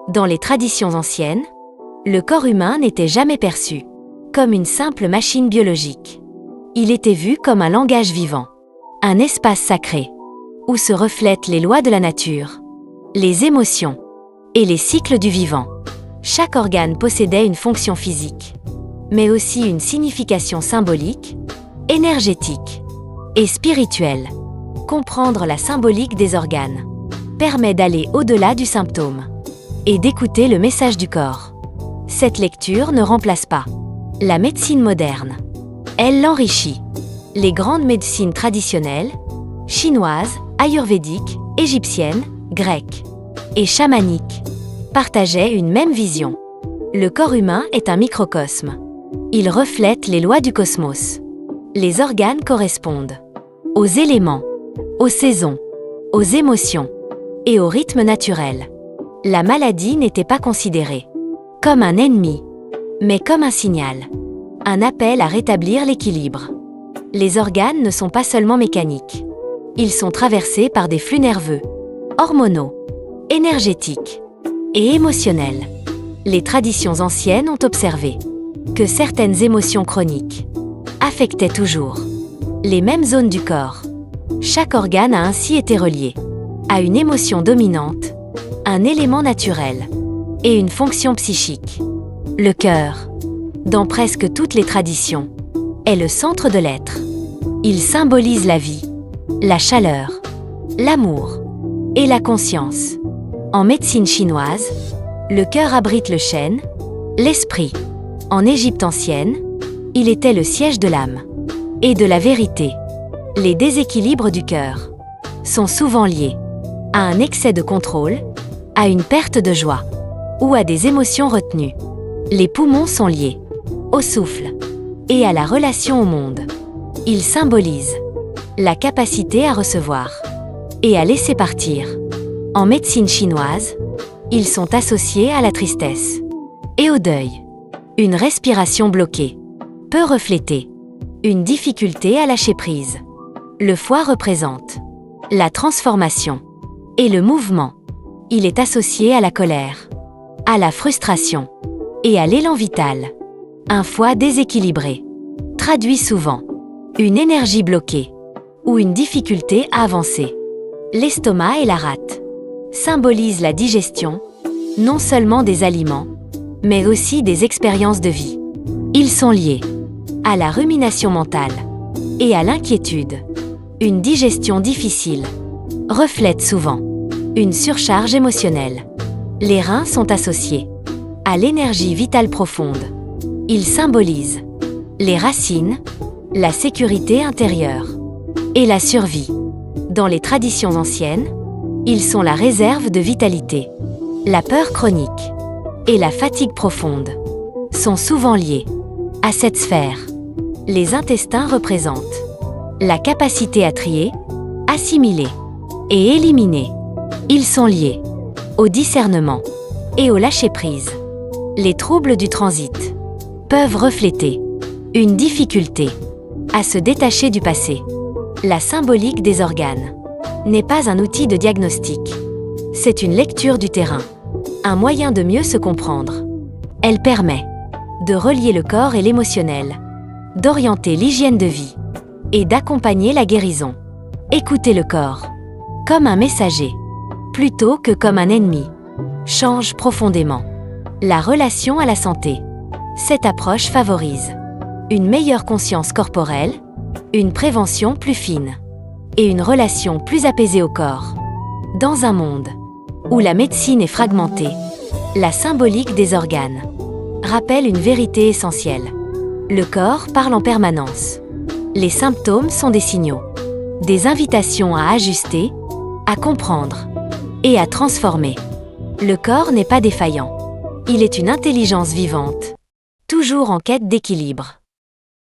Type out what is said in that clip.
Dans les traditions anciennes, le corps humain n'était jamais perçu comme une simple machine biologique. Il était vu comme un langage vivant, un espace sacré, où se reflètent les lois de la nature, les émotions et les cycles du vivant. Chaque organe possédait une fonction physique, mais aussi une signification symbolique, énergétique et spirituelle. Comprendre la symbolique des organes permet d'aller au-delà du symptôme et d'écouter le message du corps. Cette lecture ne remplace pas la médecine moderne. Elle l'enrichit. Les grandes médecines traditionnelles, chinoises, ayurvédiques, égyptiennes, grecques et chamaniques, partageaient une même vision. Le corps humain est un microcosme. Il reflète les lois du cosmos. Les organes correspondent aux éléments, aux saisons, aux émotions et au rythme naturel. La maladie n'était pas considérée comme un ennemi, mais comme un signal, un appel à rétablir l'équilibre. Les organes ne sont pas seulement mécaniques. Ils sont traversés par des flux nerveux, hormonaux, énergétiques et émotionnels. Les traditions anciennes ont observé que certaines émotions chroniques affectaient toujours les mêmes zones du corps. Chaque organe a ainsi été relié à une émotion dominante, un élément naturel et une fonction psychique. Le cœur, dans presque toutes les traditions, est le centre de l'être. Il symbolise la vie, la chaleur, l'amour et la conscience. En médecine chinoise, le cœur abrite le chêne, l'esprit. En Égypte ancienne, il était le siège de l'âme et de la vérité. Les déséquilibres du cœur sont souvent liés à un excès de contrôle, à une perte de joie ou à des émotions retenues. Les poumons sont liés au souffle et à la relation au monde. Ils symbolisent la capacité à recevoir et à laisser partir. En médecine chinoise, ils sont associés à la tristesse et au deuil. Une respiration bloquée peut refléter une difficulté à lâcher prise. Le foie représente la transformation et le mouvement. Il est associé à la colère, à la frustration et à l'élan vital. Un foie déséquilibré traduit souvent une énergie bloquée ou une difficulté à avancer. L'estomac et la rate symbolisent la digestion, non seulement des aliments, mais aussi des expériences de vie. Ils sont liés à la rumination mentale et à l'inquiétude. Une digestion difficile reflète souvent une surcharge émotionnelle. Les reins sont associés à l'énergie vitale profonde. Ils symbolisent les racines, la sécurité intérieure et la survie. Dans les traditions anciennes, ils sont la réserve de vitalité. La peur chronique et la fatigue profonde sont souvent liées à cette sphère. Les intestins représentent la capacité à trier, assimiler et éliminer. Ils sont liés au discernement et au lâcher-prise. Les troubles du transit peuvent refléter une difficulté à se détacher du passé. La symbolique des organes n'est pas un outil de diagnostic. C'est une lecture du terrain, un moyen de mieux se comprendre. Elle permet de relier le corps et l'émotionnel, d'orienter l'hygiène de vie et d'accompagner la guérison. Écouter le corps comme un messager plutôt que comme un ennemi change profondément la relation à la santé. Cette approche favorise une meilleure conscience corporelle, une prévention plus fine et une relation plus apaisée au corps. Dans un monde où la médecine est fragmentée, la symbolique des organes rappelle une vérité essentielle. Le corps parle en permanence. Les symptômes sont des signaux, des invitations à ajuster, à comprendre et à transformer. Le corps n'est pas défaillant. Il est une intelligence vivante, toujours en quête d'équilibre.